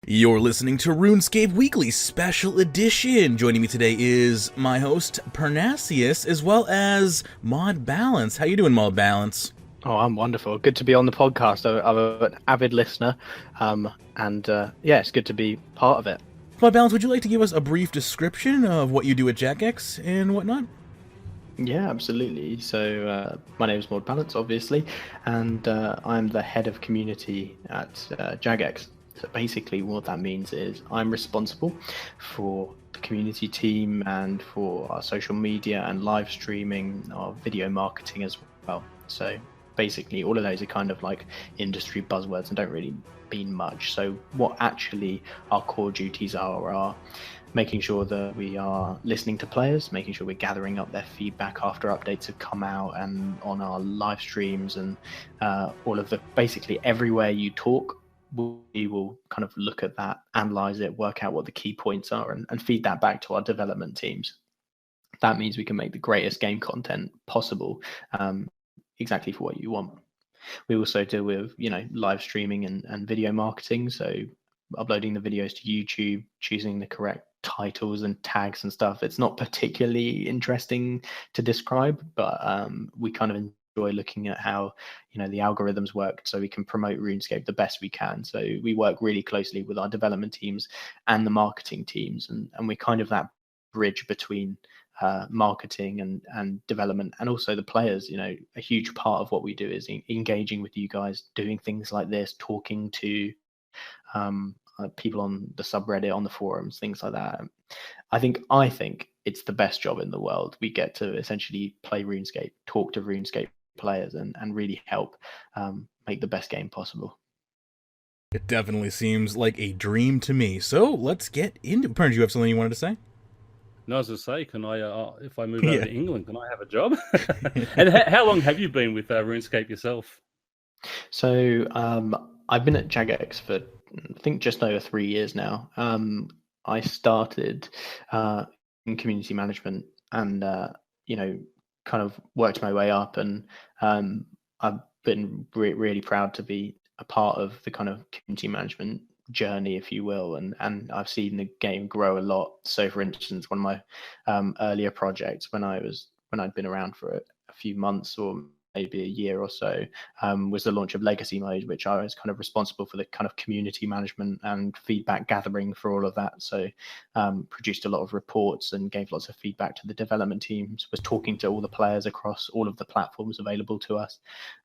You're listening to Runescape Weekly Special Edition. Joining me today is my host, Parnassius, as well as Mod Balance. How you doing, Mod Balance? Oh, I'm wonderful. Good to be on the podcast. I'm an avid listener, it's good to be part of it. Mod Balance, would you like to give us a brief description of what you do at Jagex and whatnot? Yeah, absolutely. So my name is Maud Balance, obviously, and I'm the head of community at Jagex. So basically what that means is I'm responsible for the community team and for our social media and live streaming, our video marketing as well. So basically all of those are kind of like industry buzzwords and don't really mean much. So what actually our core duties are making sure that we are listening to players, making sure we're gathering up their feedback after updates have come out and on our live streams and all of the, basically everywhere you talk, we will kind of look at that, analyze it, work out what the key points are and feed that back to our development teams. That means we can make the greatest game content possible, exactly for what you want. We also deal with, live streaming and video marketing. So uploading the videos to YouTube, choosing the correct titles and tags and stuff. It's not particularly interesting to describe, but we kind of enjoy looking at how the algorithms work so we can promote RuneScape the best we can. So we work really closely with our development teams and the marketing teams, and we're kind of that bridge between marketing and development and also the players. A huge part of what we do is engaging with you guys, doing things like this, talking to people on the subreddit, on the forums, things like that. I think it's the best job in the world. We get to essentially play RuneScape, talk to RuneScape players and really help make the best game possible. It definitely seems like a dream to me. So let's get into it. Do you have something you wanted to say? No, as I say, can I, if I move over to England, can I have a job? And how long have you been with RuneScape yourself? So I've been at Jagex for, I think, just over 3 years now. I started in community management and, kind of worked my way up. And I've been really proud to be a part of the kind of community management journey, if you will, and I've seen the game grow a lot. So for instance, one of my earlier projects when I'd been around for a few months or maybe a year or so, was the launch of Legacy Mode, which I was kind of responsible for the kind of community management and feedback gathering for all of that. So produced a lot of reports and gave lots of feedback to the development teams, was talking to all the players across all of the platforms available to us.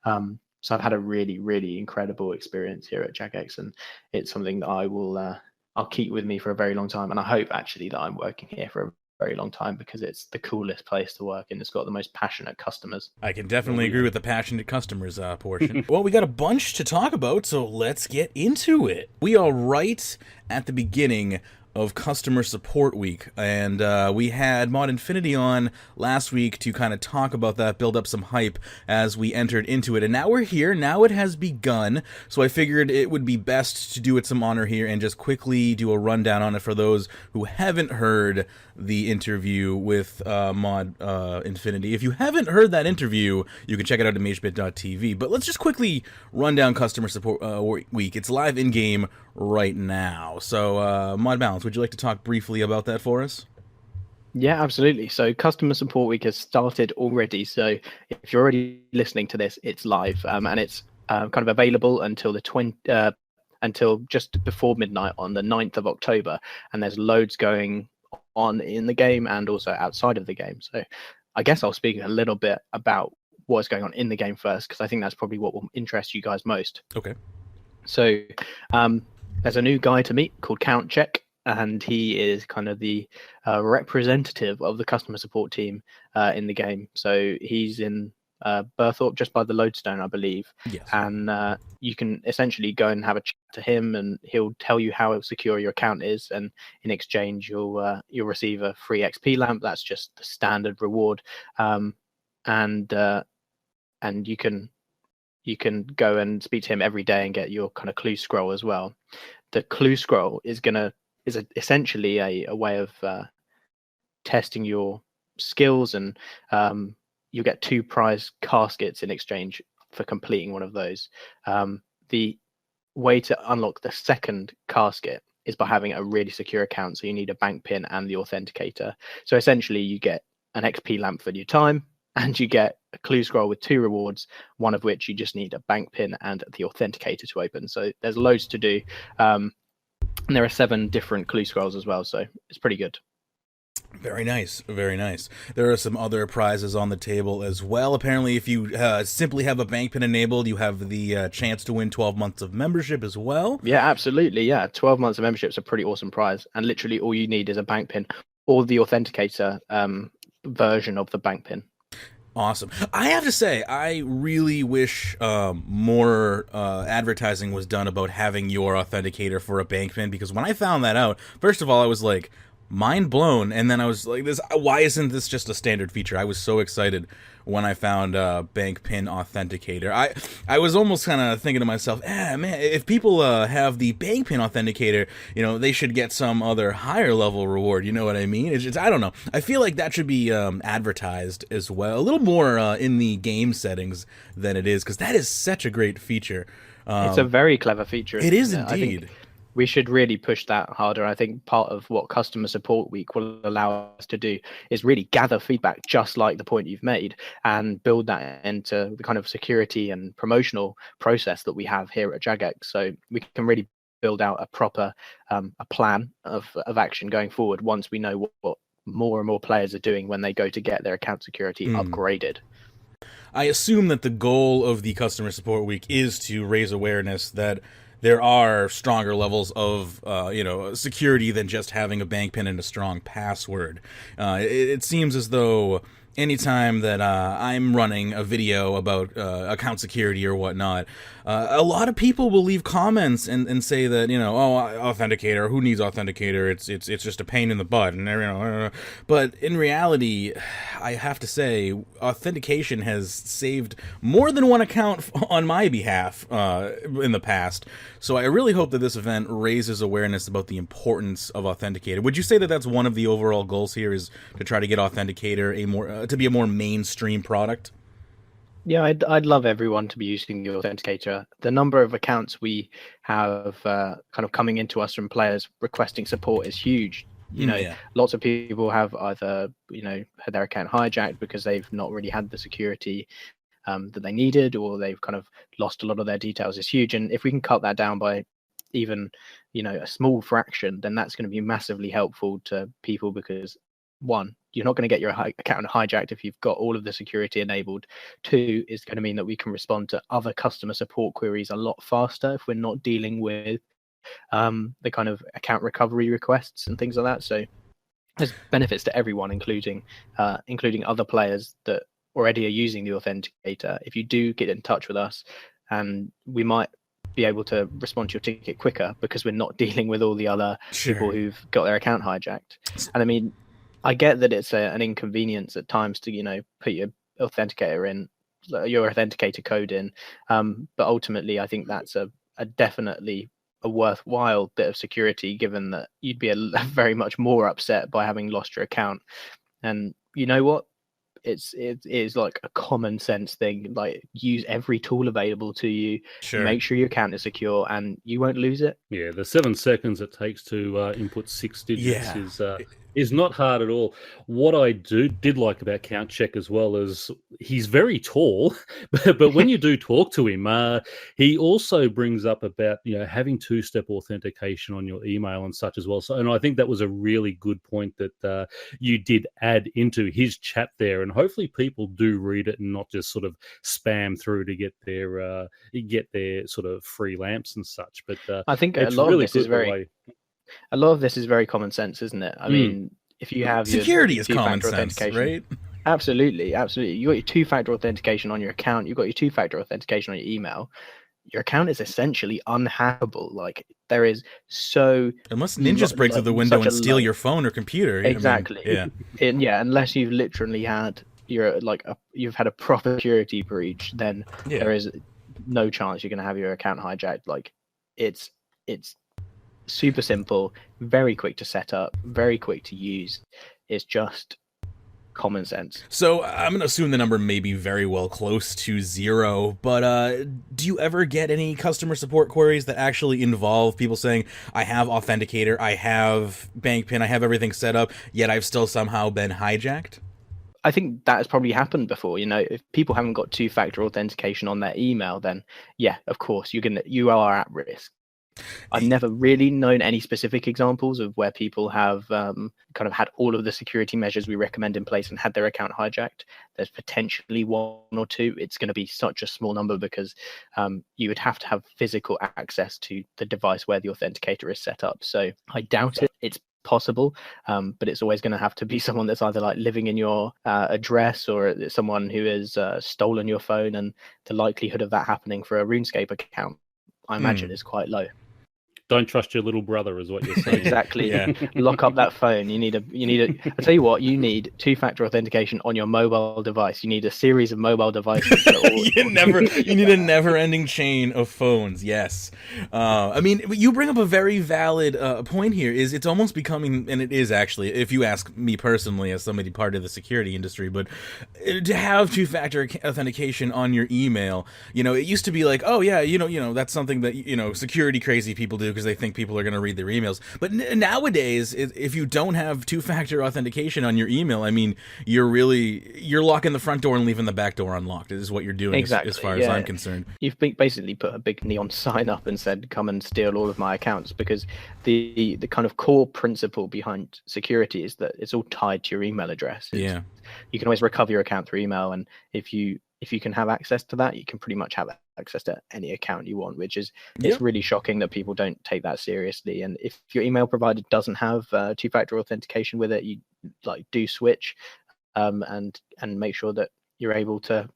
So I've had a really, really incredible experience here at Jagex, and it's something that I'll keep with me for a very long time. And I hope actually that I'm working here for a very long time because it's the coolest place to work and it's got the most passionate customers. I can definitely agree with the passionate customers portion. Well, we got a bunch to talk about, so let's get into it. We are right at the beginning of Customer Support Week, and we had Mod Infinity on last week to kind of talk about that, build up some hype as we entered into it, and now we're here, now it has begun, so I figured it would be best to do it some honor here and just quickly do a rundown on it for those who haven't heard the interview with Mod Infinity. If you haven't heard that interview, you can check it out at magebit.tv, but let's just quickly run down Customer Support Week. It's live in-game right now. So, Mod Balance, would you like to talk briefly about that for us? Yeah, absolutely. So Customer Support Week has started already. So if you're already listening to this, it's live, and it's kind of available until until just before midnight on the 9th of October. And there's loads going on in the game and also outside of the game. So I guess I'll speak a little bit about what's going on in the game first, because I think that's probably what will interest you guys most. Okay. So there's a new guy to meet called Count Check, and he is kind of the representative of the customer support team in the game. So he's in Burthorpe, just by the Lodestone, I believe. Yes. And you can essentially go and have a chat to him, and he'll tell you how secure your account is. And in exchange, you'll receive a free XP lamp. That's just the standard reward. And you can go and speak to him every day and get your kind of clue scroll as well. The clue scroll is essentially a way of testing your skills, and you'll get 2 prize caskets in exchange for completing one of those. The way to unlock the second casket is by having a really secure account. So you need a bank pin and the authenticator. So essentially you get an XP lamp for your time, and you get a clue scroll with 2 rewards, one of which you just need a bank pin and the authenticator to open. So there's loads to do. And there are 7 different clue scrolls as well, so it's pretty good. Very nice, very nice. There are some other prizes on the table as well. Apparently, if you simply have a bank pin enabled, you have the chance to win 12 months of membership as well. Yeah, absolutely. Yeah, 12 months of membership is a pretty awesome prize, and literally all you need is a bank pin or the authenticator version of the bank pin. Awesome. I have to say, I really wish more advertising was done about having your authenticator for a bank pin, because when I found that out, first of all, I was like, mind blown, and then I was like, why isn't this just a standard feature? I was so excited when I found bank pin authenticator. I was almost kind of thinking to myself, man, if people have the bank pin authenticator, they should get some other higher level reward. You know what I mean? It's I don't know. I feel like that should be advertised as well, a little more in the game settings than it is, because that is such a great feature. It's a very clever feature. It is indeed. We should really push that harder. I think part of what Customer Support Week will allow us to do is really gather feedback, just like the point you've made, and build that into the kind of security and promotional process that we have here at Jagex. So we can really build out a proper a plan of action going forward once we know what more and more players are doing when they go to get their account security upgraded. I assume that the goal of the Customer Support Week is to raise awareness that there are stronger levels of, security than just having a bank pin and a strong password. It seems as though anytime that I'm running a video about account security or whatnot, a lot of people will leave comments and say that, authenticator, who needs authenticator? It's just a pain in the butt. And but in reality, I have to say, authentication has saved more than one account on my behalf in the past. So I really hope that this event raises awareness about the importance of authenticator. Would you say that that's one of the overall goals here, is to try to get authenticator to be a more mainstream product? Yeah, I'd love everyone to be using the authenticator. The number of accounts we have kind of coming into us from players requesting support is huge. Lots of people have either had their account hijacked because they've not really had the security that they needed, or they've kind of lost a lot of their details. Is huge, and if we can cut that down by even a small fraction, then that's going to be massively helpful to people, because 1, you're not going to get your account hijacked if you've got all of the security enabled. 2, is going to mean that we can respond to other customer support queries a lot faster if we're not dealing with the kind of account recovery requests and things like that. So there's benefits to everyone, including other players that already are using the authenticator. If you do get in touch with us, and we might be able to respond to your ticket quicker because we're not dealing with all the other people who've got their account hijacked. And I mean, I get that it's an inconvenience at times to put your authenticator in, your authenticator code in, but ultimately I think that's a definitely a worthwhile bit of security, given that you'd be very much more upset by having lost your account. And you know what? It is like a common sense thing. Like, use every tool available to you. Make sure your account is secure, and you won't lose it. Yeah, the 7 seconds it takes to input 6 digits is not hard at all. What I did like about Count Check as well is he's very tall, but when you do talk to him, he also brings up about having 2-step authentication on your email and such as well. So, and I think that was a really good point that you did add into his chat there, and hopefully people do read it and not just sort of spam through to get their sort of free lamps and such. But I think a lot of this is very common sense, isn't it? I mean, if you have security is common sense, right? Absolutely. You got your 2-factor authentication on your account. You've got your 2-factor authentication on your email. Your account is essentially unhackable. Like, there is unless ninjas break through the window and steal your phone or computer. Exactly. Unless you've literally had you've had a proper security breach, then there is no chance you're going to have your account hijacked. Like, it's super simple, very quick to set up, very quick to use. It's just common sense. So I'm going to assume the number may be very well close to 0, but do you ever get any customer support queries that actually involve people saying, I have Authenticator, I have bank PIN, I have everything set up, yet I've still somehow been hijacked? I think that has probably happened before. If people haven't got two-factor authentication on their email, then yeah, of course you are at risk. I've never really known any specific examples of where people have kind of had all of the security measures we recommend in place and had their account hijacked. There's potentially 1 or 2. It's going to be such a small number because you would have to have physical access to the device where the authenticator is set up. So I doubt it. It's possible, but it's always going to have to be someone that's either like living in your address, or someone who has stolen your phone, and the likelihood of that happening for a RuneScape account, I imagine, is quite low. Don't trust your little brother, is what you're saying. Exactly. Yeah. Lock up that phone. You need I tell you what, you need two-factor authentication on your mobile device. You need a series of mobile devices. You need a never-ending chain of phones. Yes. I mean, you bring up a very valid point here. It's almost becoming, and it is actually, if you ask me personally as somebody part of the security industry, but to have two-factor authentication on your email, it used to be like, oh yeah, that's something that security crazy people do because they think people are going to read their emails. But nowadays, if you don't have two-factor authentication on your email, I mean, you're locking the front door and leaving the back door unlocked. Is what you're doing. Exactly, as far as I'm concerned. You've basically put a big neon sign up and said, come and steal all of my accounts, because the kind of core principle behind security is that it's all tied to your email address. You can always recover your account through email, and if you can have access to that, you can pretty much have access to any account you want, which is it's really shocking that people don't take that seriously. And if your email provider doesn't have two-factor authentication with it, you do switch and make sure that you're able to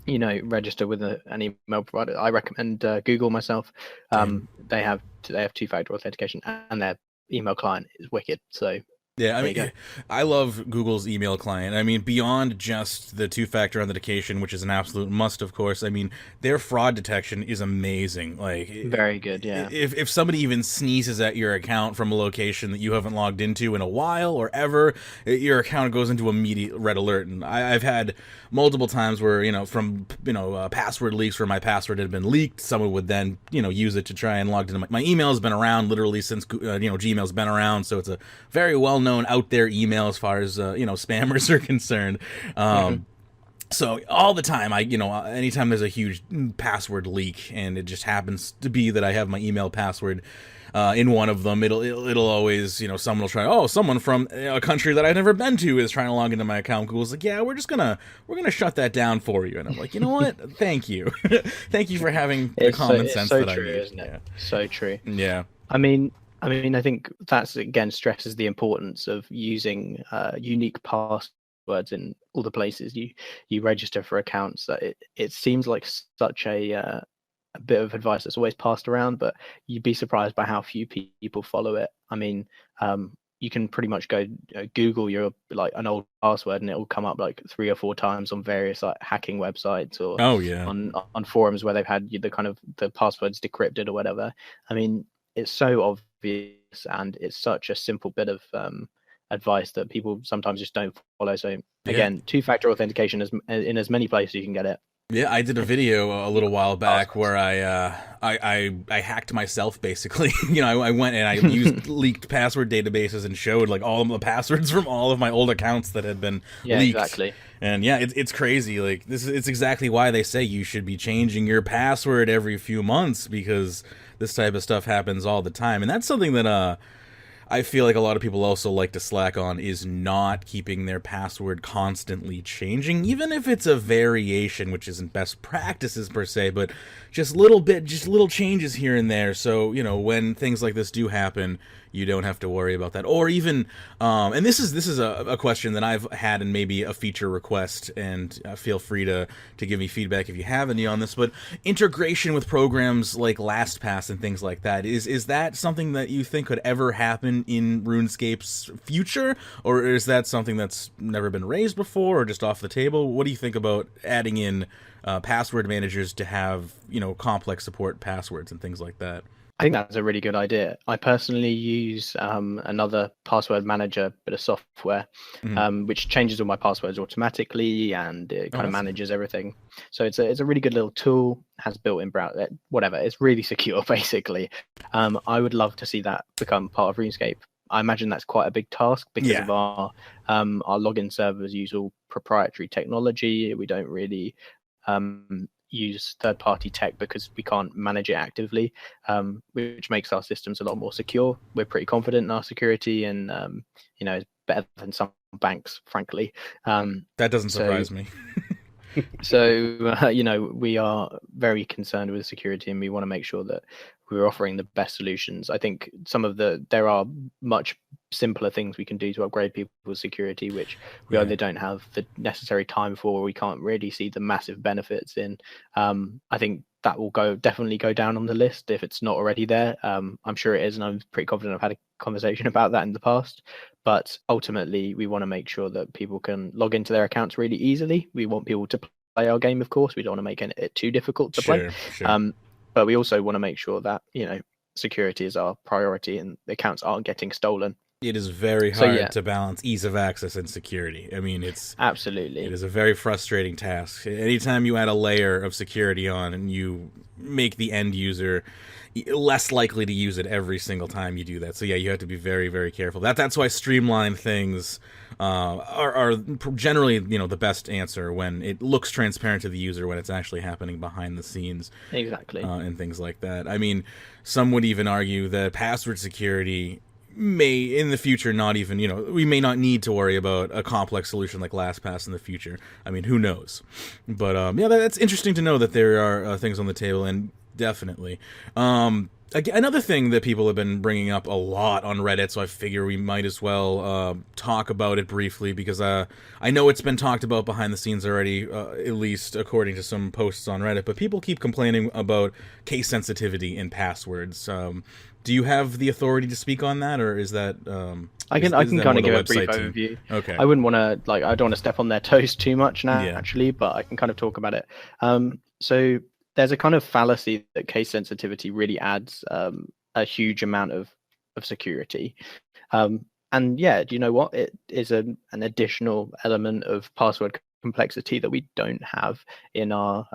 register with an email provider. I recommend Google myself. They have two-factor authentication, and their email client is wicked. So yeah, I mean, I love Google's email client. I mean, beyond just the two-factor authentication, which is an absolute must, of course. I mean, their fraud detection is amazing. Like, very good, yeah. If somebody even sneezes at your account from a location that you haven't logged into in a while or ever, your account goes into immediate red alert. And I've had multiple times where, from password leaks where my password had been leaked, someone would then use it to try and log into my email. Has been around literally since Gmail's been around, so it's a very well known out there email as far as spammers are concerned. So all the time, anytime there's a huge password leak, and it just happens to be that I have my email password in one of them, it'll always, someone will try, someone from a country that I've never been to is trying to log into my account. Google's like, yeah, we're gonna shut that down for you. And I'm like, you know what? Thank you. Thank you for having the common sense that I need. Isn't it? So true. Yeah. I mean, I think that's, again, stresses the importance of using unique passwords in all the places you register for accounts. That it seems like such a bit of advice that's always passed around, but you'd be surprised by how few people follow it. I mean, you can pretty much go Google your an old password, and it will come up 3 or 4 times on various hacking websites, or on forums where they've had the passwords decrypted or whatever. I mean, it's so obvious, and it's such a simple bit of advice that people sometimes just don't follow. So again, two-factor authentication is in as many places you can get it. Yeah, I did a video a little while back where I hacked myself, basically. I went and I used leaked password databases and showed all of the passwords from all of my old accounts that had been leaked. Exactly. And yeah, it's crazy. It's exactly why they say you should be changing your password every few months, because this type of stuff happens all the time. And that's something that I feel like a lot of people also like to slack on, is not keeping their password constantly changing, even if it's a variation, which isn't best practices per se, but just little changes here and there. So, when things like this do happen, you don't have to worry about that. Or even, and this is a question that I've had, and maybe a feature request, and feel free to give me feedback if you have any on this, but integration with programs like LastPass and things like that, is that something that you think could ever happen in RuneScape's future, or is that something that's never been raised before, or just off the table? What do you think about adding in password managers to have complex support passwords and things like that? I think that's a really good idea. I personally use another password manager bit of software, which changes all my passwords automatically, and it kind of manages everything. So it's a really good little tool. Has built-in browser, whatever. It's really secure, basically. I would love to see that become part of RuneScape. I imagine that's quite a big task because of our login servers use all proprietary technology. We don't really use third-party tech because we can't manage it actively, which makes our systems a lot more secure. We're pretty confident in our security, and it's better than some banks, frankly. That doesn't surprise me. So we are very concerned with security, and we want to make sure that we're offering the best solutions. I think there are much simpler things we can do to upgrade people's security, which we either don't have the necessary time for, or we can't really see the massive benefits in. I think that will definitely go down on the list if it's not already there. I'm sure it is, and I'm pretty confident I've had a conversation about that in the past. But ultimately, we want to make sure that people can log into their accounts really easily. We want people to play our game, of course. We don't want to make it too difficult to play. Sure. But we also want to make sure that security is our priority, and the accounts aren't getting stolen. It is very hard to balance ease of access and security. I mean, it is a very frustrating task. Anytime you add a layer of security on and you make the end user less likely to use it every single time you do that. So you have to be very, very careful. That's why streamlined things are generally the best answer, when it looks transparent to the user, when it's actually happening behind the scenes. Exactly. And things like that. I mean, some would even argue that password security may in the future not even, we may not need to worry about a complex solution like LastPass in the future. I mean, who knows? But that's interesting to know that there are things on the table, and definitely. Another thing that people have been bringing up a lot on Reddit, so I figure we might as well talk about it briefly, because I know it's been talked about behind the scenes already, at least according to some posts on Reddit, but people keep complaining about case sensitivity in passwords. Do you have the authority to speak on that, or is that? I can kind of give a brief overview. Okay. I wouldn't want to I don't want to step on their toes too much now, actually, but I can kind of talk about it. So there's a kind of fallacy that case sensitivity really adds a huge amount of security. And do you know what? It is an additional element of password complexity that we don't have in our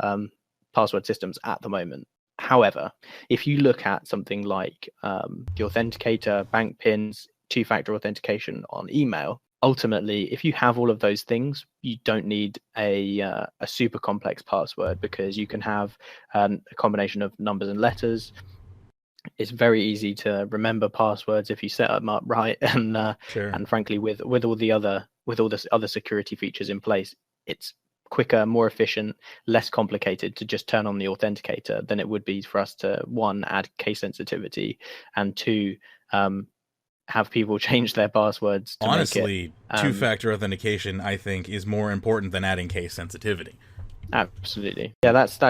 password systems at the moment. However, if you look at something like the authenticator, bank pins, two-factor authentication on email, ultimately, if you have all of those things, you don't need a super complex password, because you can have a combination of numbers and letters. It's very easy to remember passwords if you set them up right, and frankly, with all the other security features in place, it's quicker, more efficient, less complicated to just turn on the authenticator than it would be for us to, one, add case sensitivity, and two, have people change their passwords to honestly make it, two-factor authentication, I think, is more important than adding case sensitivity. Absolutely. That's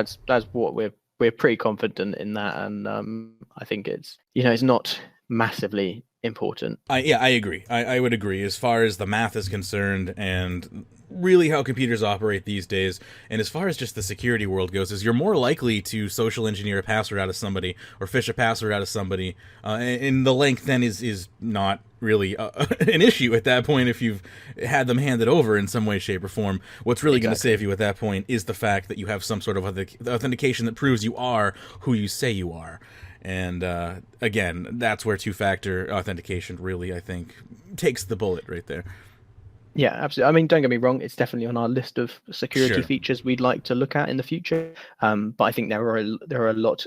what we're pretty confident in that, and I think it's it's not massively important. I agree. I would agree as far as the math is concerned, and really how computers operate these days, and as far as just the security world goes, is you're more likely to social engineer a password out of somebody or phish a password out of somebody, and the length then is not really an issue at that point if you've had them handed over in some way, shape, or form. What's really going to save you at that point is the fact that you have some sort of authentication that proves you are who you say you are. And again, that's where two-factor authentication really, I think, takes the bullet right there. Yeah, absolutely. I mean, don't get me wrong, it's definitely on our list of security features we'd like to look at in the future. But I think there are a lot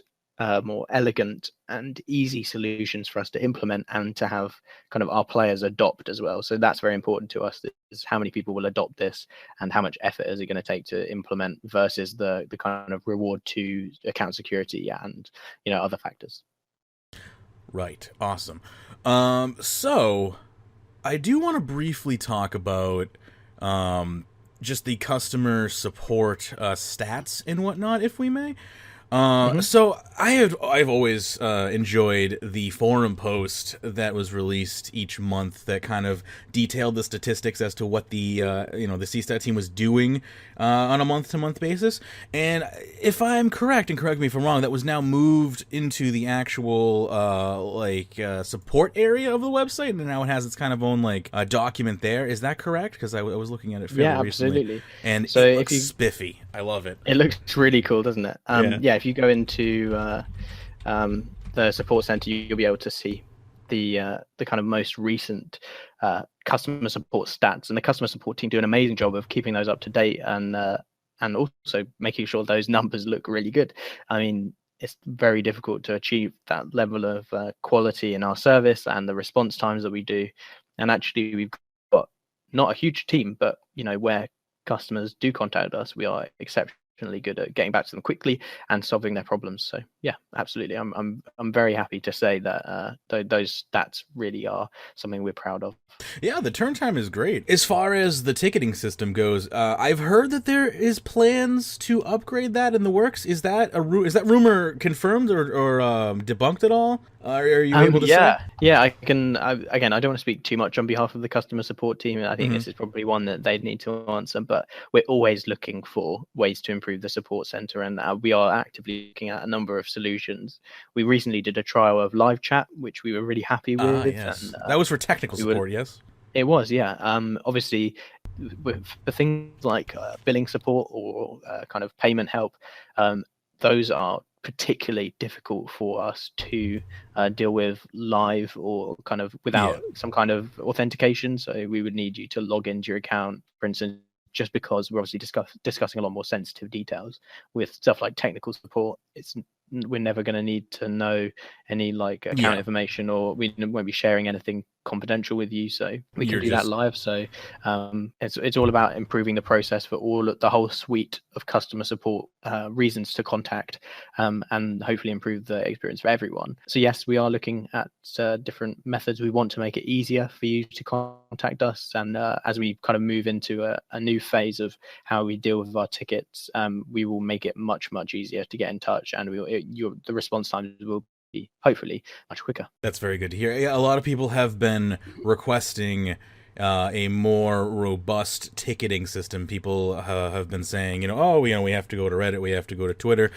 more elegant and easy solutions for us to implement and to have kind of our players adopt as well. So that's very important to us, is how many people will adopt this and how much effort is it going to take to implement versus the kind of reward to account security and other factors. Right. Awesome. So I do want to briefly talk about just the customer support stats and whatnot, if we may. So I've always enjoyed the forum post that was released each month that kind of detailed the statistics as to what the the CStat team was doing on a month-to-month basis. And if I'm correct, and correct me if I'm wrong, that was now moved into the actual support area of the website, and now it has its kind of own document there. Is that correct? Because I was looking at it fairly recently, absolutely. and So it looks spiffy. I love it. It looks really cool, doesn't it? If you go into the support center, you'll be able to see the kind of most recent customer support stats, and the customer support team do an amazing job of keeping those up to date and also making sure those numbers look really good. I mean, it's very difficult to achieve that level of quality in our service and the response times that we do. And actually, we've got not a huge team, but where customers do contact us, we are exceptionally good at getting back to them quickly and solving their problems. So yeah, absolutely, I'm very happy to say that those stats really are something we're proud of. Yeah, the turn time is great. As far as the ticketing system goes, I've heard that there is plans to upgrade that in the works. Is that rumor confirmed or debunked at all? Are you able to say? Yeah, I can. Again, I don't want to speak too much on behalf of the customer support team. I think this is probably one that they'd need to answer, but we're always looking for ways to improve the support center, and we are actively looking at a number of solutions. We recently did a trial of live chat, which we were really happy with. Yes. And, that was for technical support, yes? It was, yeah. Obviously, for things like billing support or kind of payment help, those are particularly difficult for us to deal with live or kind of without some kind of authentication. So we would need you to log into your account, for instance, just because we're obviously discussing a lot more sensitive details with stuff like technical support. We're never going to need to know any account information, or we won't be sharing anything confidential with you, so we can do that live. So it's all about improving the process for the whole suite of customer support reasons to contact, and hopefully improve the experience for everyone. So yes, we are looking at different methods. We want to make it easier for you to contact us, and as we kind of move into a new phase of how we deal with our tickets, we will make it much easier to get in touch, and the response times will be hopefully much quicker. That's very good to hear. Yeah, a lot of people have been requesting a more robust ticketing system. People have been saying, we have to go to Reddit, we have to go to Twitter.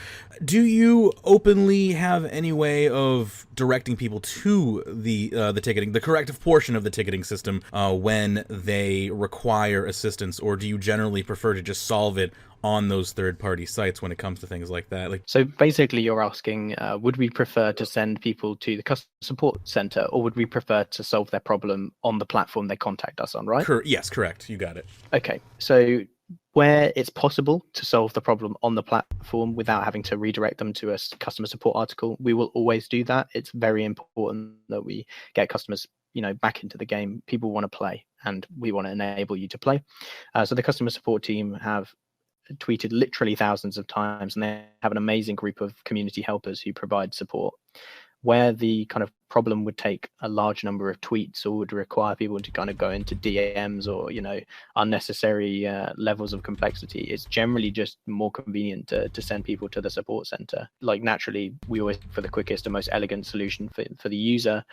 Do you openly have any way of directing people to the ticketing, the corrective portion of the ticketing system when they require assistance, or do you generally prefer to just solve it on those third-party sites when it comes to things like that? So basically you're asking, would we prefer to send people to the customer support center, or would we prefer to solve their problem on the platform they contact us on, right? Yes, correct. You got it. Okay, so where it's possible to solve the problem on the platform without having to redirect them to a customer support article, we will always do that. It's very important that we get customers back into the game. People want to play, and we want to enable you to play. So the customer support team have tweeted literally thousands of times, and they have an amazing group of community helpers who provide support. Where the kind of problem would take a large number of tweets, or would require people to kind of go into DMs or unnecessary levels of complexity, it's generally just more convenient to send people to the support center. Naturally, we always look for the quickest and most elegant solution for the user,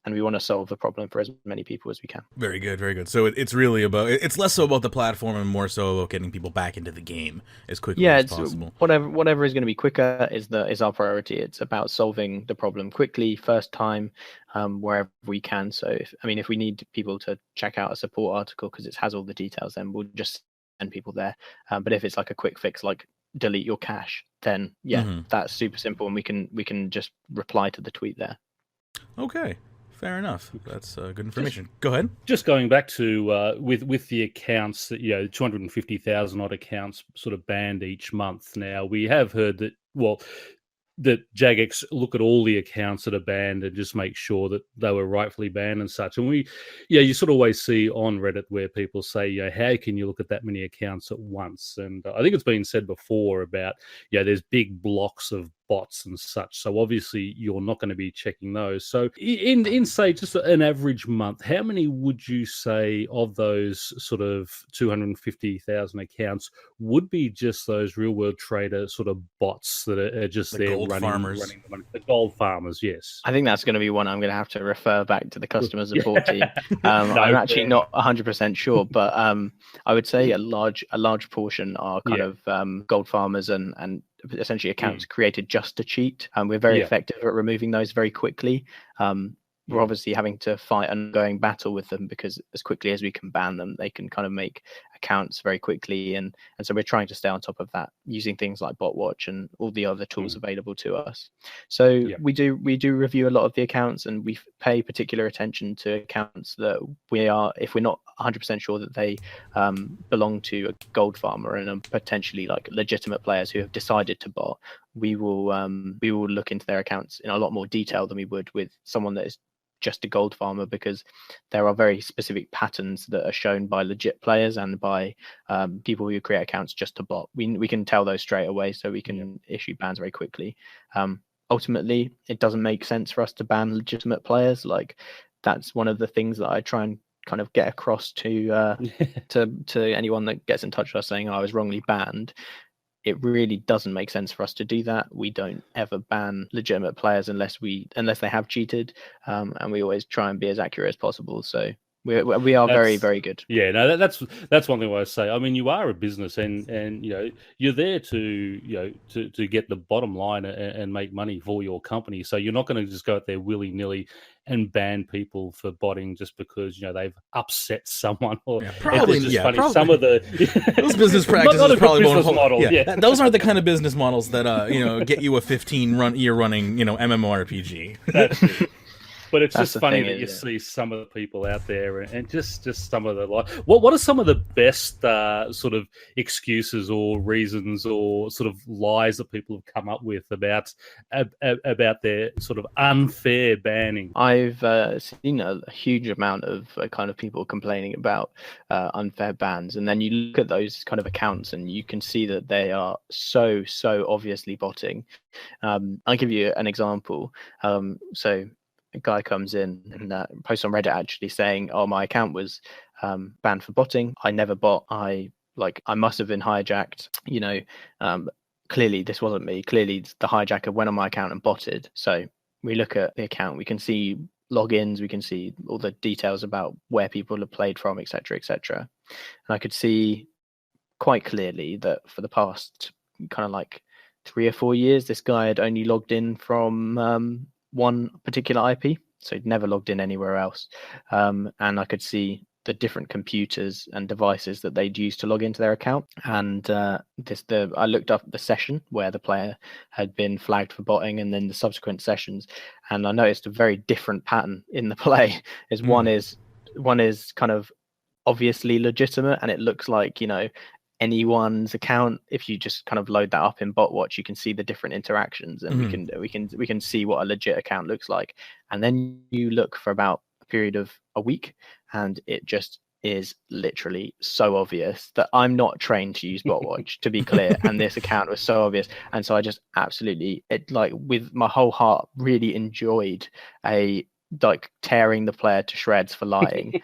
and we want to solve the problem for as many people as we can. Very good, very good. So it's really it's less so about the platform and more so about getting people back into the game as quickly as possible. Whatever is going to be quicker is our priority. It's about solving the problem quickly, first time, wherever we can. So if we need people to check out a support article because it has all the details, then we'll just send people there. But if it's like a quick fix, like delete your cache, then that's super simple, and we can just reply to the tweet there. Okay. Fair enough. That's good information. Go ahead. Just going back to with the accounts that 250,000 odd accounts sort of banned each month. Now we have heard that that Jagex look at all the accounts that are banned and just make sure that they were rightfully banned and such. And you sort of always see on Reddit where people say, how can you look at that many accounts at once? And I think it's been said before about, there's big blocks of bots and such. So obviously you're not going to be checking those. So in say just an average month, how many would you say of those sort of 250,000 accounts would be just those real world trader sort of bots that are just The there gold farmers. running the money? The gold farmers, yes. I think that's going to be one I'm going to have to refer back to the customer support team. No, I'm actually fair not 100% sure, but I would say a large portion are kind of gold farmers and essentially accounts created just to cheat. We're very effective at removing those very quickly. We're obviously having to fight an ongoing battle with them, because as quickly as we can ban them, they can kind of make accounts very quickly, and so we're trying to stay on top of that using things like BotWatch and all the other tools available to us. So we do review a lot of the accounts, and we pay particular attention to accounts that we are, if we're not 100% sure that they belong to a gold farmer and are potentially like legitimate players who have decided to bot, we will look into their accounts in a lot more detail than we would with someone that is just a gold farmer, because there are very specific patterns that are shown by legit players and by people who create accounts just to bot. We can tell those straight away, so we can issue bans very quickly. Ultimately, it doesn't make sense for us to ban legitimate players. Like, that's one of the things that I try and kind of get across to anyone that gets in touch with us saying, "Oh, I was wrongly banned." It really doesn't make sense for us to do that. We don't ever ban legitimate players unless they have cheated, and we always try and be as accurate as possible. So we are very, very good. Yeah, no, that's one thing I say. I mean, you are a business, and you're there to to get the bottom line and make money for your company. So you're not going to just go out there willy nilly and ban people for botting just because they've upset someone. Or probably, it's just funny. Probably. Some of the those business practices not a probably business won't model. those aren't the kind of business models that get you a 15-year running MMORPG. That's it. But it's That's just funny that you see some of the people out there, and just some of the what are some of the best sort of excuses or reasons or sort of lies that people have come up with about their sort of unfair banning? I've seen a huge amount of kind of people complaining about unfair bans, and then you look at those kind of accounts and you can see that they are so obviously botting. I'll give you an example. So a guy comes in and posts on Reddit actually saying, "Oh, my account was banned for botting. I never bot. I must have been hijacked. Clearly this wasn't me. Clearly the hijacker went on my account and botted." So we look at the account. We can see logins. We can see all the details about where people have played from, etc., etc. And I could see quite clearly that for the past kind of like 3 or 4 years, this guy had only logged in from one particular IP, so he'd never logged in anywhere else. And I could see the different computers and devices that they'd used to log into their account. And I looked up the session where the player had been flagged for botting, and then the subsequent sessions, and I noticed a very different pattern in the play. One is kind of obviously legitimate, and it looks like anyone's account. If you just kind of load that up in BotWatch, you can see the different interactions, and we can see what a legit account looks like. And then you look for about a period of a week, and it just is literally so obvious that I'm not trained to use BotWatch, to be clear, and this account was so obvious. And so I just absolutely, with my whole heart, really enjoyed tearing the player to shreds for lying,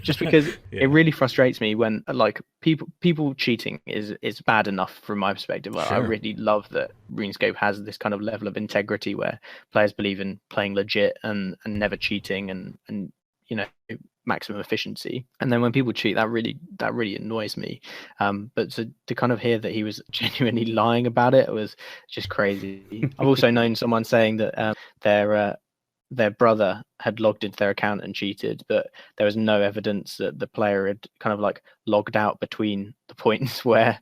just because it really frustrates me when people cheating is bad enough from my perspective. I really love that RuneScape has this kind of level of integrity where players believe in playing legit and never cheating and maximum efficiency. And then when people cheat, that really annoys me. But to kind of hear that he was genuinely lying about it was just crazy. I've also known someone saying that their brother had logged into their account and cheated, but there was no evidence that the player had kind of logged out between the points where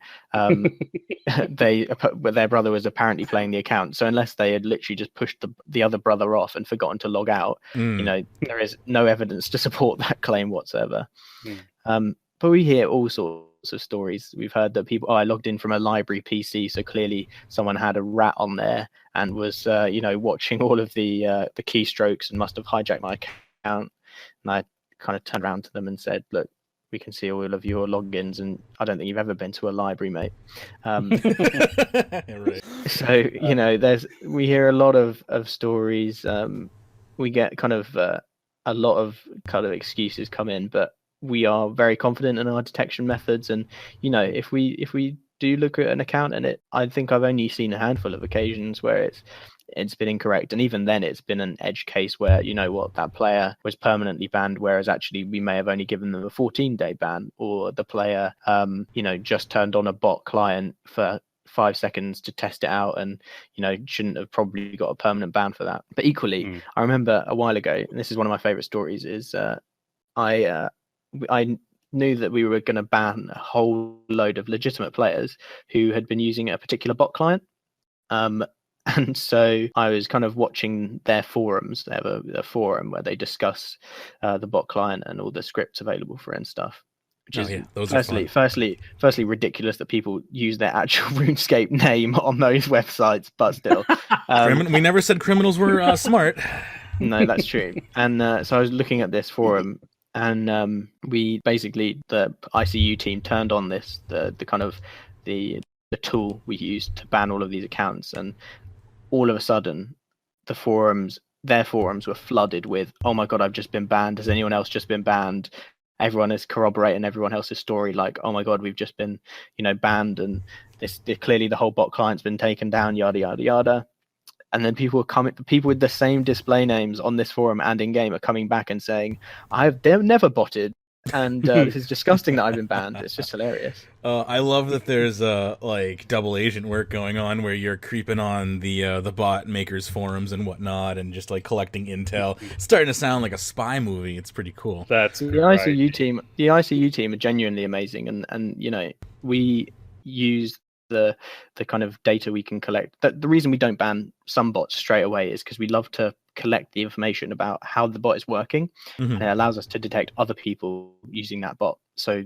their brother was apparently playing the account. So unless they had literally just pushed the other brother off and forgotten to log out, there is no evidence to support that claim whatsoever. But we hear all sorts of stories. We've heard that people, I logged in from a library PC, so clearly someone had a rat on there and was watching all of the keystrokes and must have hijacked my account. And I kind of turned around to them and said, look, we can see all of your logins, and I don't think you've ever been to a library, mate. Right. So we hear a lot of stories. We get kind of a lot of kind of excuses come in, but we are very confident in our detection methods. And if we do look at an account, and I think I've only seen a handful of occasions where it's been incorrect, and even then it's been an edge case where that player was permanently banned, whereas actually we may have only given them a 14-day ban, or the player just turned on a bot client for 5 seconds to test it out, and shouldn't have probably got a permanent ban for that. But equally, I remember a while ago, and this is one of my favorite stories, is I knew that we were going to ban a whole load of legitimate players who had been using a particular bot client. And so I was kind of watching their forums. They have a forum where they discuss the bot client and all the scripts available for it and stuff. Which is firstly ridiculous that people use their actual RuneScape name on those websites, but still. We never said criminals were smart. No, that's true. And so I was looking at this forum, and we basically, the ICU team turned on the kind of the tool we used to ban all of these accounts, and all of a sudden their forums were flooded with, "Oh my god, I've just been banned. Has anyone else just been banned?" Everyone is corroborating everyone else's story, like, "Oh my god, we've just been banned, and this clearly the whole bot client's been taken down, yada yada yada." And then people with the same display names on this forum and in game are coming back and saying, "They're never botted, and this is disgusting that I've been banned." It's just hilarious. I love that there's like double agent work going on where you're creeping on the bot makers forums and whatnot, and just like collecting intel. It's starting to sound like a spy movie. It's pretty cool. That's the ICU team. The ICU team are genuinely amazing, and we use the kind of data we can collect. The reason we don't ban some bots straight away is because we love to collect the information about how the bot is working, and it allows us to detect other people using that bot. So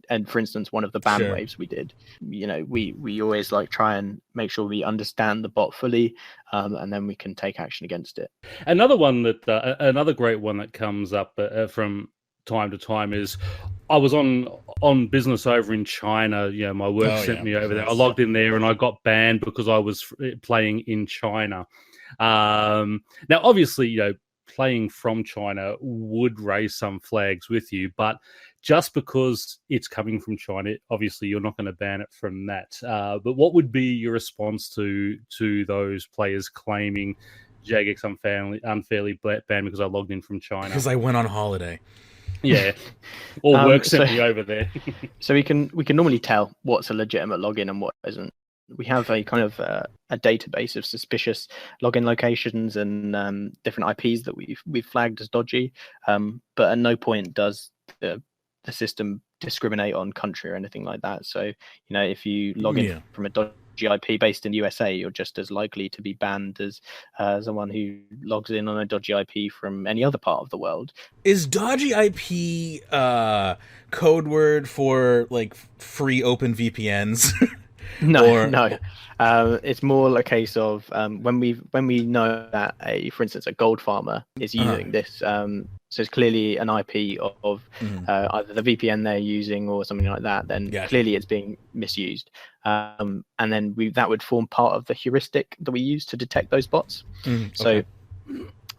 and for instance, one of the ban waves we did, we always like try and make sure we understand the bot fully, and then we can take action against it. Another great one that comes up from time to time is, I was on business over in China. My work sent me over there. I logged in there and I got banned because I was playing in China. Now, obviously, playing from China would raise some flags with you, but just because it's coming from China, obviously you're not going to ban it from that. But what would be your response to those players claiming Jagex unfairly banned because I logged in from China? Because I went on holiday. Yeah, or work sent me over there. So we can normally tell what's a legitimate login and what isn't. We have a kind of a database of suspicious login locations and different IPs that we've flagged as dodgy, but at no point does the system discriminate on country or anything like that. So if you log in from a dodgy IP based in the USA, you're just as likely to be banned as someone who logs in on a dodgy IP from any other part of the world. Is dodgy IP code word for like free open VPNs? No. It's more a case of when we know that for instance, a gold farmer is using this. So it's clearly an IP of either the VPN they're using or something like that. Then clearly it's being misused, and then that would form part of the heuristic that we use to detect those bots. So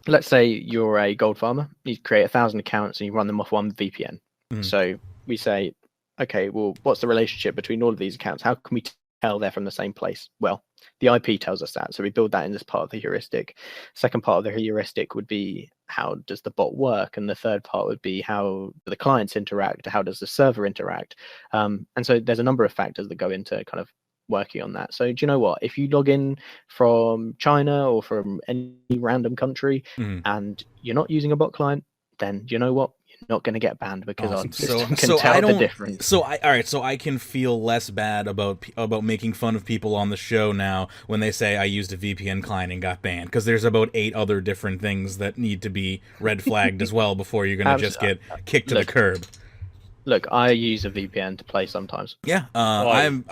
let's say you're a gold farmer, you create 1,000 accounts and you run them off one VPN. So we say, okay, well, what's the relationship between all of these accounts? How can we tell they're from the same place? Well, the IP tells us that, so we build that in as part of the heuristic. Second part of the heuristic would be, how does the bot work? And the third part would be, how do the clients interact? How does the server interact? And so there's a number of factors that go into kind of working on that. So do you know what? If you log in from China or from any random country and you're not using a bot client, then do you know what? You're not going to get banned because our system can tell the difference. So I can feel less bad about making fun of people on the show now when they say I used a VPN client and got banned, because there's about 8 other different things that need to be red flagged as well before you're going to just get kicked to the curb. Look, I use a VPN to play sometimes. Yeah, I never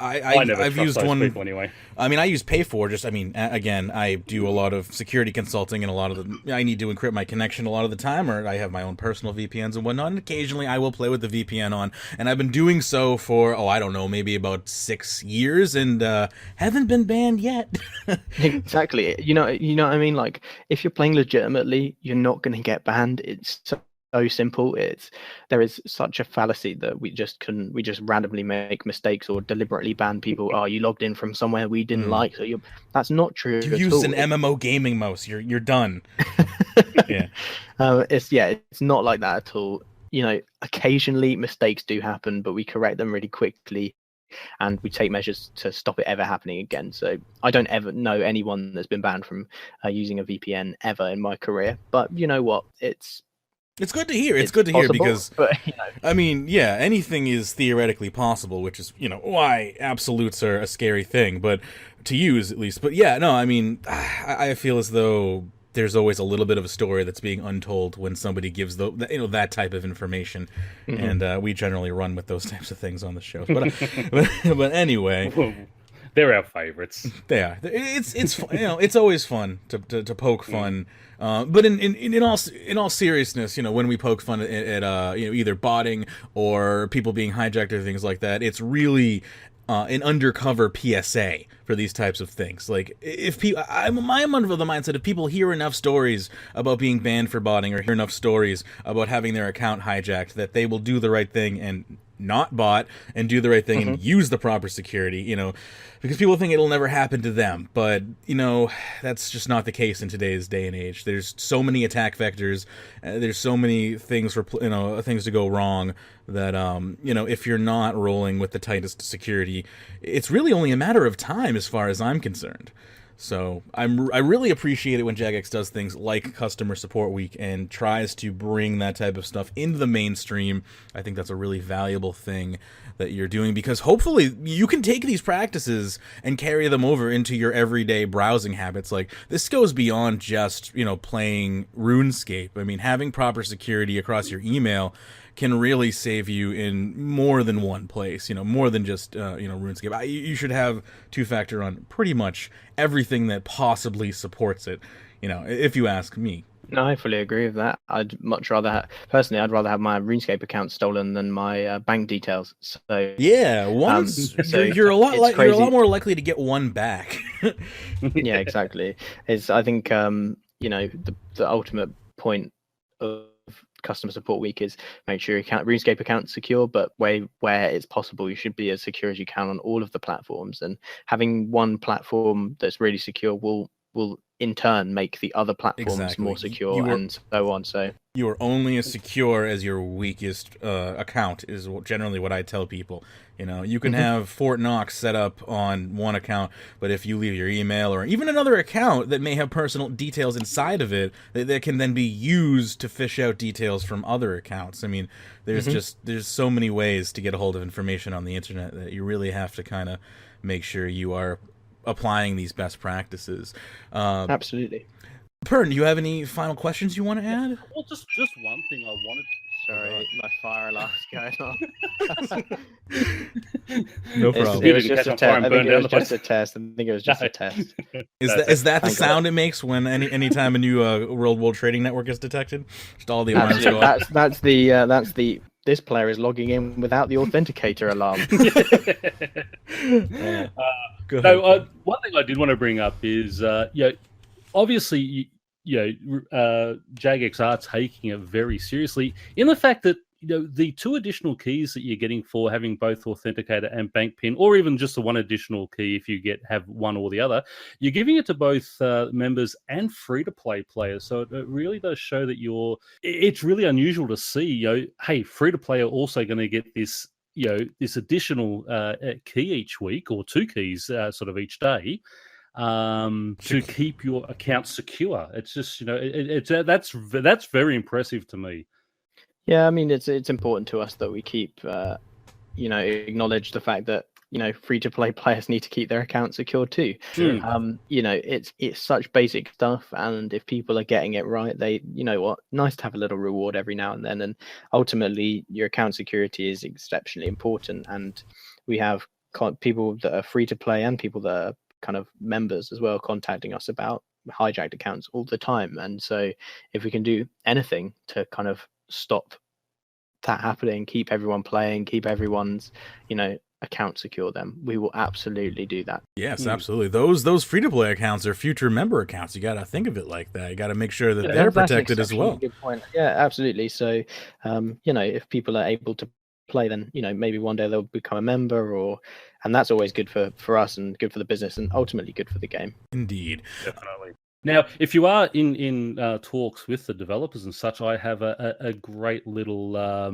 I've trust used those one. people anyway. I mean, I use Pay4. Just, I mean, again, I do a lot of security consulting, and a lot of I need to encrypt my connection a lot of the time, or I have my own personal VPNs and whatnot. And occasionally, I will play with the VPN on, and I've been doing so for I don't know, maybe about 6 years, and haven't been banned yet. Exactly. You know what I mean? Like, if you're playing legitimately, you're not going to get banned. It's so simple. There is such a fallacy that we just randomly make mistakes or deliberately ban people. Oh, you logged in from somewhere we didn't like, so that's not true. You use an MMO gaming mouse, you're done. Yeah. It's not like that at all. You know, occasionally mistakes do happen, but we correct them really quickly, and we take measures to stop it ever happening again. So I don't ever know anyone that's been banned from using a VPN ever in my career. But you know what? It's good to hear. It's good to hear because, but, I mean, yeah, anything is theoretically possible, which is, why absolutes are a scary thing, but to use at least. But yeah, no, I mean, I feel as though there's always a little bit of a story that's being untold when somebody gives that type of information, and we generally run with those types of things on the show. But but anyway. They're our favorites. They are. It's it's always fun to poke fun. But in all seriousness, when we poke fun at either botting or people being hijacked or things like that, it's really an undercover PSA for these types of things. Like, if people, I'm under the mindset if people hear enough stories about being banned for botting or hear enough stories about having their account hijacked, that they will do the right thing and not bot and do the right thing and use the proper security, because people think it'll never happen to them. But, that's just not the case in today's day and age. There's so many attack vectors. There's so many things for, things to go wrong that, if you're not rolling with the tightest security, it's really only a matter of time as far as I'm concerned. So I really appreciate it when Jagex does things like Customer Support Week and tries to bring that type of stuff into the mainstream. I think that's a really valuable thing that you're doing, because hopefully you can take these practices and carry them over into your everyday browsing habits. Like, this goes beyond just, playing RuneScape. I mean, having proper security across your email can really save you in more than one place, more than just, RuneScape. You should have two-factor on pretty much everything that possibly supports it, if you ask me. No, I fully agree with that. I'd much rather personally, I'd rather have my RuneScape account stolen than my bank details. So yeah, you're a lot more likely to get one back. Yeah, exactly. I think the ultimate point of Customer Support Week is make sure your RuneScape account's secure, but where it's possible, you should be as secure as you can on all of the platforms. And having one platform that's really secure will in turn make the other platforms more secure, and so on. So you are only as secure as your weakest account is generally what I tell people. You can have Fort Knox set up on one account, but if you leave your email or even another account that may have personal details inside of it that can then be used to fish out details from other accounts. I mean, there's so many ways to get a hold of information on the internet that you really have to kind of make sure you are applying these best practices. Absolutely. Pern, do you have any final questions you want to add? Well, just one thing I wanted. Sorry, my fire alarm's going off. No problem. It was just a test. I think it was just a test. Is that the sound it makes when anytime a new World Trading Network is detected? Just all the alarms go off. That's the this player is logging in without the authenticator alarm. One thing I did want to bring up is, obviously, Jagex are taking it very seriously in the fact that the two additional keys that you're getting for having both authenticator and bank pin, or even just the one additional key if you have one or the other, you're giving it to both members and free-to-play players. So it really does show that it's really unusual to see, hey, free-to-play are also going to get this, this additional key each week, or two keys sort of each day, to keep your account secure. It's just, that's very impressive to me. Yeah, I mean, it's important to us that we keep, acknowledge the fact that free to play players need to keep their accounts secure too. Sure. It's such basic stuff, and if people are getting it right, nice to have a little reward every now and then. And ultimately, your account security is exceptionally important, and we have people that are free to play and people that are kind of members as well contacting us about hijacked accounts all the time. And so if we can do anything to kind of stop that happening, keep everyone playing, keep everyone's account secure, then we will absolutely do that. Yes, absolutely. Those free to play accounts are future member accounts. You got to think of it like that. You got to make sure that they're protected as well. Good point. Yeah, absolutely. So if people are able to play, then maybe one day they'll become a member, and that's always good for us and good for the business and ultimately good for the game. Indeed. Definitely. Now, if you are in talks with the developers and such, I have a great little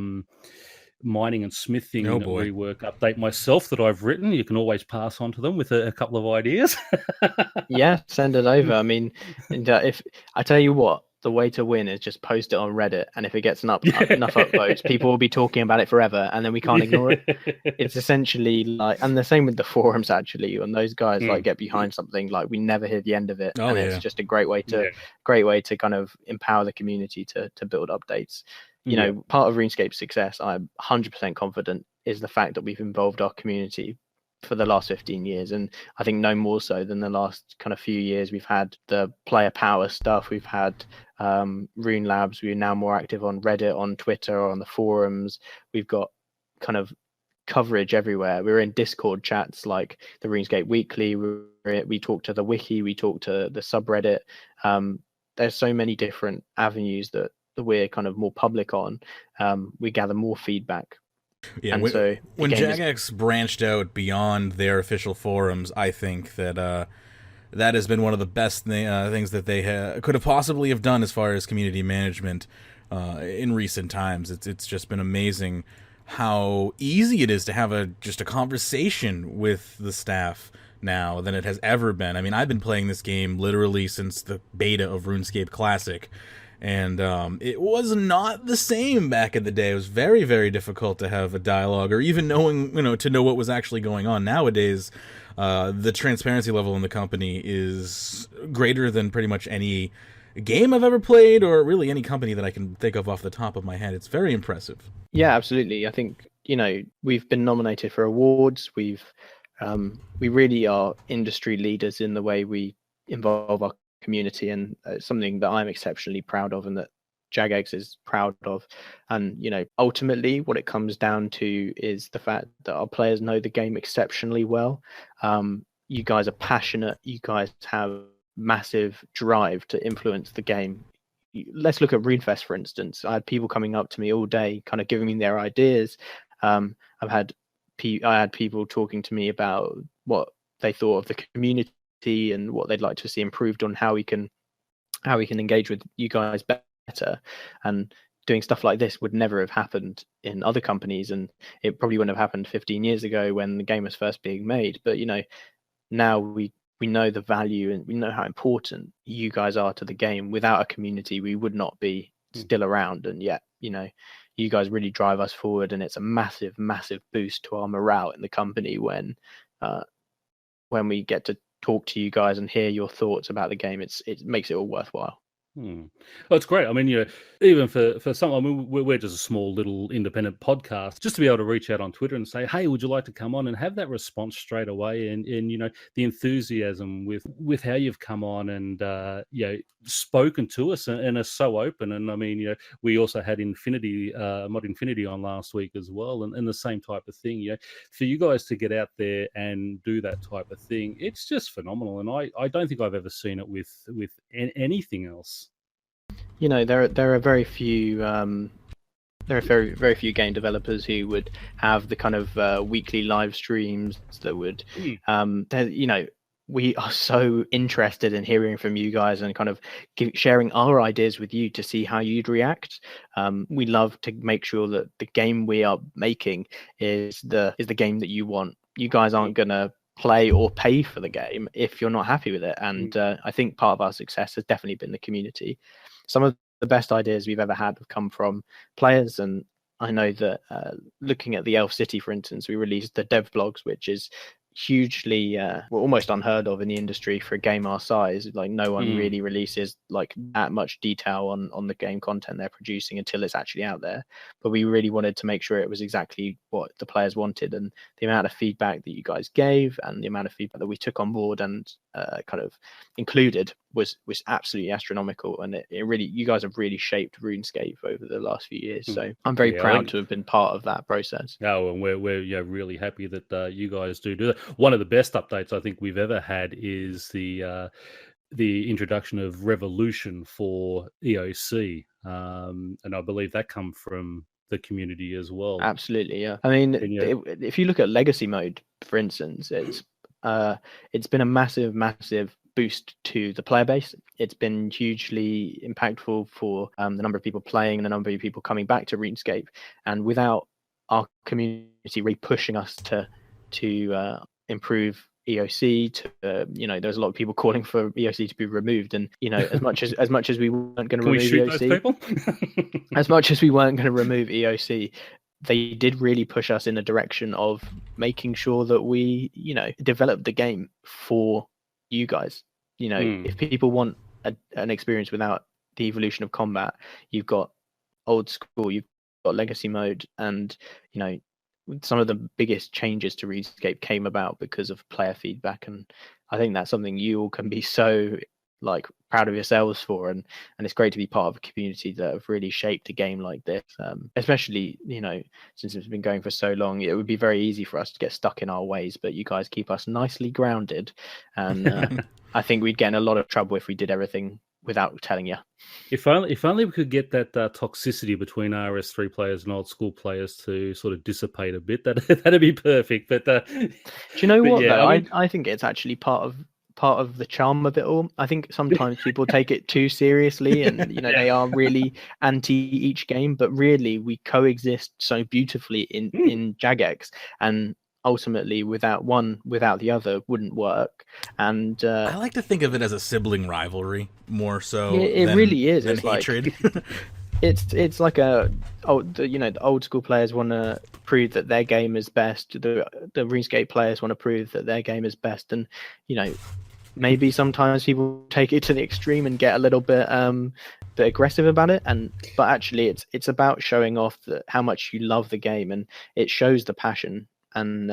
mining and smithing rework update myself that I've written. You can always pass on to them with a couple of ideas. Yeah, send it over. I mean, if I tell you what, the way to win is just post it on Reddit, and if it gets enough upvotes, people will be talking about it forever, and then we can't ignore it. It's essentially like, and the same with the forums actually. When those guys get behind something, like we never hear the end of it, it's just a great way to kind of empower the community to build updates. Part of RuneScape's success, I'm 100% confident, is the fact that we've involved our community for the last 15 years, and I think no more so than the last kind of few years. We've had the player power stuff, we've had Rune Labs, we're now more active on Reddit, on Twitter, or on the forums. We've got kind of coverage everywhere. We're in Discord chats like the RuneScape Weekly, we talk to the wiki, we talk to the subreddit. There's so many different avenues that we're kind of more public on. We gather more feedback. Yeah, when Jagex branched out beyond their official forums, I think that that has been one of the best things that they could have possibly have done as far as community management in recent times. It's just been amazing how easy it is to have just a conversation with the staff now than it has ever been. I mean, I've been playing this game literally since the beta of RuneScape Classic. And it was not the same back in the day. It was very, very difficult to have a dialogue or even to know what was actually going on. Nowadays, the transparency level in the company is greater than pretty much any game I've ever played, or really any company that I can think of off the top of my head. It's very impressive. Yeah, absolutely. I think, we've been nominated for awards. We really are industry leaders in the way we involve our community, and something that I'm exceptionally proud of and that Jagex is proud of. And ultimately what it comes down to is the fact that our players know the game exceptionally well. You guys are passionate, you guys have massive drive to influence the game. Let's look at RuneFest, for instance. I had people coming up to me all day kind of giving me their ideas. I had people talking to me about what they thought of the community and what they'd like to see improved on how we can engage with you guys better. And doing stuff like this would never have happened in other companies, and it probably wouldn't have happened 15 years ago when the game was first being made. But now we know the value and we know how important you guys are to the game. Without a community, we would not be still around, and yet you guys really drive us forward, and it's a massive boost to our morale in the company when we get to talk to you guys and hear your thoughts about the game. It makes it all worthwhile. Well, it's great. I mean, even for some, I mean, we're just a small little independent podcast. Just to be able to reach out on Twitter and say, "Hey, would you like to come on?" and have that response straight away, and the enthusiasm with how you've come on and spoken to us and are so open. And I mean, we also had Mod Infinity on last week as well, and the same type of thing. For you guys to get out there and do that type of thing, it's just phenomenal. And I don't think I've ever seen it with anything else. There are very few very few game developers who would have the kind of weekly live streams that would we are so interested in hearing from you guys and kind of sharing our ideas with you to see how you'd react. We love to make sure that the game we are making is the game that you want. You guys aren't gonna play or pay for the game if you're not happy with it, and I think part of our success has definitely been the community. Some of the best ideas we've ever had have come from players, and I know that looking at the Elf City, for instance, we released the dev blogs, which is hugely almost unheard of in the industry for a game our size. Like no one really releases like that much detail on the game content they're producing until it's actually out there. But we really wanted to make sure it was exactly what the players wanted, and the amount of feedback that you guys gave and the amount of feedback that we took on board and kind of included was absolutely astronomical. And it really, you guys have really shaped RuneScape over the last few years, so I'm very proud to have been part of that process. Oh, and we're really happy that you guys do that. One of the best updates I think we've ever had is the introduction of Revolution for EOC, and I believe that come from the community as well. Absolutely, yeah. I mean, if you look at Legacy mode, for instance, it's been a massive boost to the player base. It's been hugely impactful for the number of people playing and the number of people coming back to RuneScape. And without our community really pushing us to improve EOC, there's a lot of people calling for EOC to be removed. And as much as we weren't going to remove EOC, as much as we weren't going to remove EOC, they did really push us in the direction of making sure that we, develop the game for you guys. If people want an experience without the evolution of combat, you've got old school, you've got legacy mode, and some of the biggest changes to RuneScape came about because of player feedback. And I think that's something you all can be so proud of yourselves for, and it's great to be part of a community that have really shaped a game like this, especially since it's been going for so long. It would be very easy for us to get stuck in our ways, but you guys keep us nicely grounded, and I think we'd get in a lot of trouble if we did everything without telling you. If only we could get that toxicity between RS3 players and old school players to sort of dissipate a bit. That'd be perfect. But do you know what? Yeah, I think it's actually part of the charm of it all. I think sometimes people take it too seriously, and they are really anti each game, but really we coexist so beautifully in Jagex, and ultimately without the other wouldn't work. And I like to think of it as a sibling rivalry more so. It really is. It's hatred. It's like the old school players want to prove that their game is best. The RuneScape players want to prove that their game is best, and maybe sometimes people take it to the extreme and get a little bit aggressive about it. But actually, it's about showing off how much you love the game, and it shows the passion. And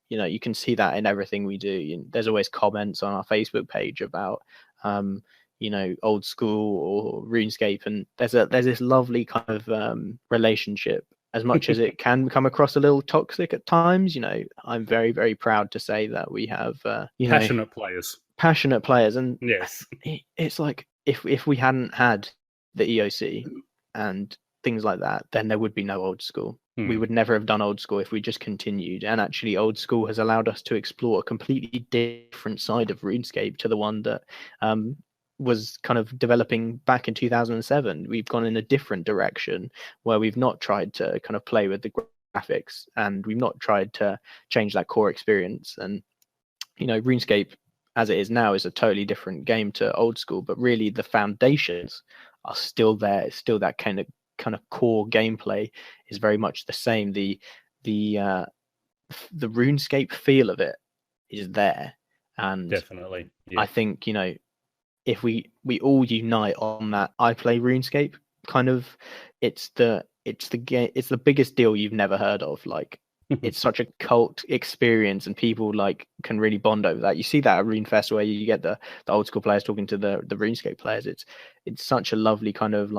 you can see that in everything we do. There's always comments on our Facebook page about old school or RuneScape, and there's this lovely kind of relationship. As much as it can come across a little toxic at times, I'm very, very proud to say that we have passionate players. And yes, it's like if we hadn't had the EOC and things like that, then there would be no old school. We would never have done old school if we just continued. And actually, old school has allowed us to explore a completely different side of RuneScape to the one that was kind of developing back in 2007. We've gone in a different direction where we've not tried to kind of play with the graphics, and we've not tried to change that core experience. And RuneScape as it is now is a totally different game to old school, but really the foundations are still there. It's still that kind of core gameplay is very much the same. The RuneScape feel of it is there, and definitely, yeah. I think if we all unite on that, I play RuneScape kind of, it's the biggest deal you've never heard of. It's such a cult experience, and people can really bond over that. You see that at RuneFest, where you get the old school players talking to the RuneScape players. It's such a lovely kind of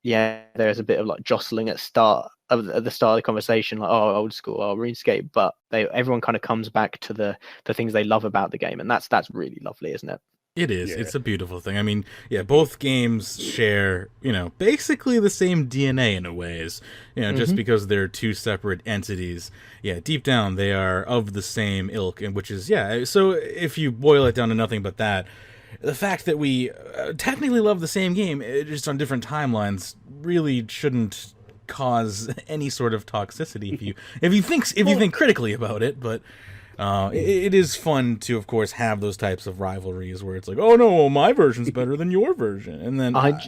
there's a bit of jostling at the start of the conversation, oh, old school, oh, RuneScape, but everyone kind of comes back to the things they love about the game, and that's really lovely, isn't it? It is. Yeah. It's a beautiful thing. I mean, yeah, both games share, basically the same DNA in a ways, just because they're two separate entities. Yeah, deep down they are of the same ilk, and which is, so if you boil it down to nothing but that, the fact that we technically love the same game, just on different timelines, really shouldn't cause any sort of toxicity if you think critically about it. But It is fun to, of course, have those types of rivalries where it's like, oh no, well, my version's better than your version, and then I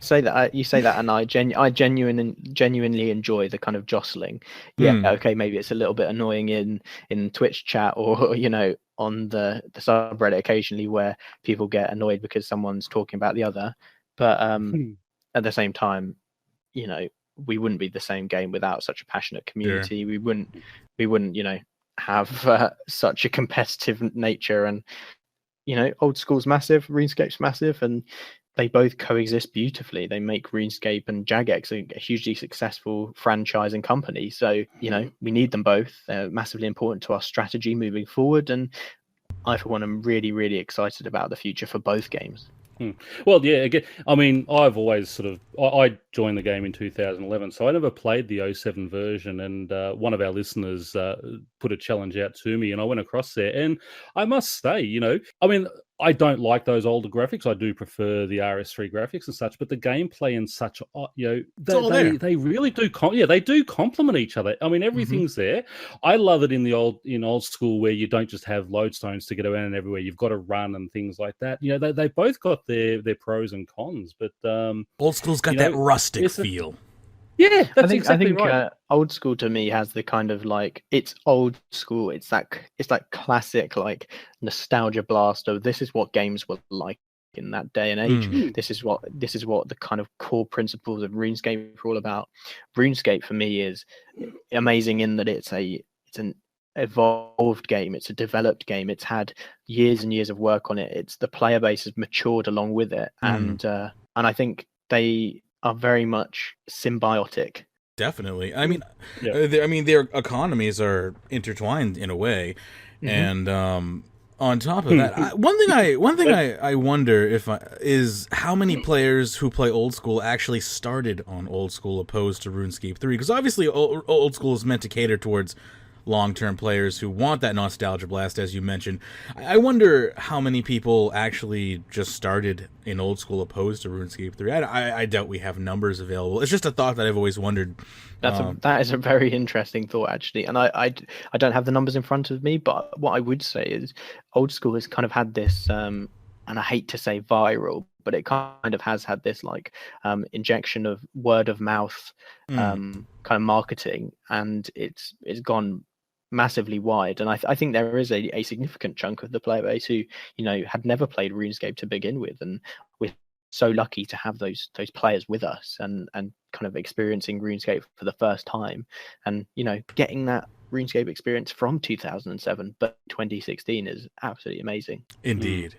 say that you say that, and I genuinely enjoy the kind of jostling. Yeah, okay, maybe it's a little bit annoying in Twitch chat, or on the subreddit occasionally, where people get annoyed because someone's talking about the other. But at the same time, we wouldn't be the same game without such a passionate community. Sure. We wouldn't have such a competitive nature. And old school's massive, RuneScape's massive, and they both coexist beautifully. They make RuneScape and Jagex a hugely successful franchise and company. So we need them both. They're massively important to our strategy moving forward, and I, for one, am really, really excited about the future for both games. Well, yeah, again, I mean, I've always I joined the game in 2011, so I never played the 07 version, and one of our listeners put a challenge out to me, and I went across there, and I must say, I mean, I don't like those older graphics. I do prefer the RS3 graphics and such, but the gameplay and such, they really do, they do complement each other. I mean, everything's there. I love it in old school, where you don't just have lodestones to get around and everywhere. You've got to run and things like that. They both got their pros and cons, but old school's got that rustic feel. Yeah, I think right. Old school to me has the kind of it's old school. It's like classic, like nostalgia blast of this is what games were like in that day and age. This is what the kind of core principles of RuneScape are all about. RuneScape for me is amazing in that it's an evolved game. It's a developed game. It's had years and years of work on it. It's the player base has matured along with it, and I think they are very much symbiotic. Definitely. I mean, their economies are intertwined in a way, and on top of that, one thing I wonder is how many players who play old school actually started on old school opposed to RuneScape 3, because obviously old school is meant to cater towards long-term players who want that nostalgia blast, as you mentioned. I wonder how many people actually just started in old school opposed to RuneScape 3. I doubt we have numbers available. It's just a thought that I've always wondered. That is a very interesting thought, actually, and I don't have the numbers in front of me, but what I would say is old school has kind of had this, and I hate to say viral, but it kind of has had this injection of word of mouth kind of marketing, and it's gone massively wide. And I think there is a significant chunk of the player base who had never played RuneScape to begin with, and we're so lucky to have those players with us and kind of experiencing RuneScape for the first time, and getting that RuneScape experience from 2007 but 2016 is absolutely amazing. Indeed.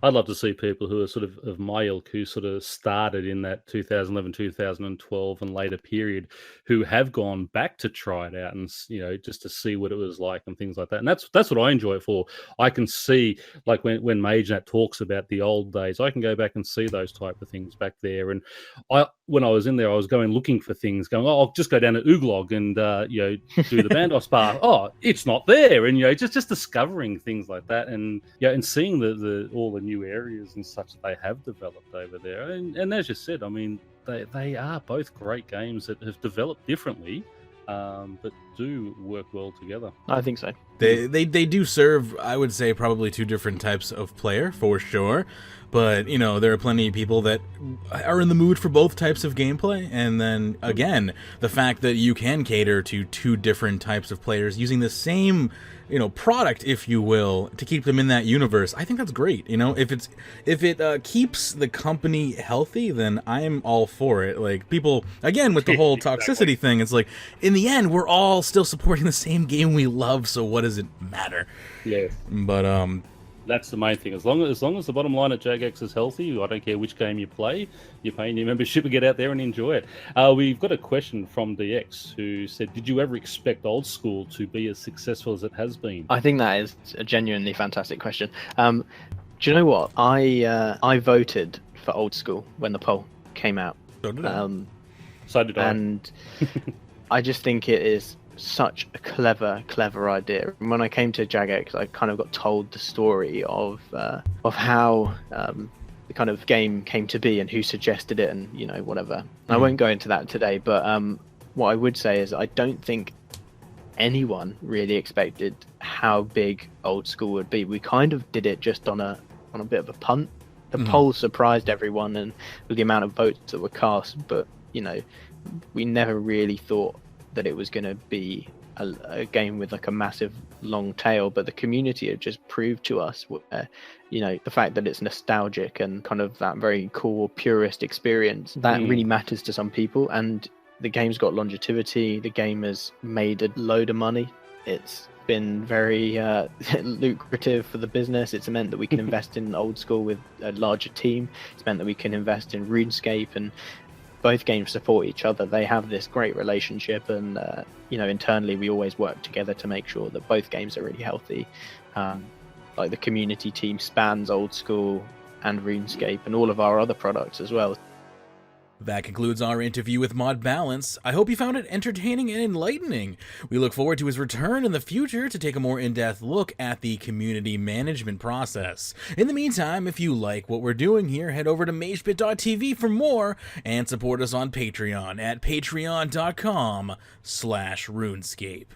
I'd love to see people who are sort of my ilk, who sort of started in that 2011, 2012 and later period, who have gone back to try it out and just to see what it was like and things like that. And that's what I enjoy it for. I can see, like when MageNet talks about the old days, I can go back and see those type of things back there. And when I was in there, I was going looking for things, going, I'll just go down to Ooglog and do the Bandos bar. Oh, it's not there, and just discovering things like that, and and seeing the all the new areas and such that they have developed over there. And as you said, I mean, they are both great games that have developed differently, but do work well together. I think so. They do serve, I would say, probably two different types of player for sure. But, there are plenty of people that are in the mood for both types of gameplay. And then, again, the fact that you can cater to two different types of players using the same, product, if you will, to keep them in that universe, I think that's great. If it keeps the company healthy, then I'm all for it. Like, people, again, with the whole toxicity thing, it's like, in the end, we're all still supporting the same game we love, so what does it matter? Yeah. But, that's the main thing. As long as the bottom line at Jagex is healthy, I don't care which game you play, you're paying your membership to get out there and enjoy it. We've got a question from DX who said, did you ever expect old school to be as successful as it has been? I think that is a genuinely fantastic question. Do you know what? I voted for old school when the poll came out. So did I. So did I. And I just think it is such a clever idea. And when I came to Jagex, I kind of got told the story of how the kind of game came to be and who suggested it, and whatever. I won't go into that today, but what I would say is I don't think anyone really expected how big Old School would be. We kind of did it just on a bit of a punt. The poll surprised everyone, and with the amount of votes that were cast, but we never really thought that it was going to be a game with like a massive long tail. But the community have just proved to us the fact that it's nostalgic and kind of that very cool purist experience that really matters to some people. And the game's got longevity. The game has made a load of money. It's been very lucrative for the business. It's meant that we can invest in Old School with a larger team. It's meant that we can invest in RuneScape, and both games support each other. They have this great relationship, and internally we always work together to make sure that both games are really healthy. Like the community team spans Old School and RuneScape and all of our other products as well. That concludes our interview with Mod Balance. I hope you found it entertaining and enlightening. We look forward to his return in the future to take a more in-depth look at the community management process. In the meantime, if you like what we're doing here, head over to magebit.tv for more and support us on Patreon at patreon.com/RuneScape.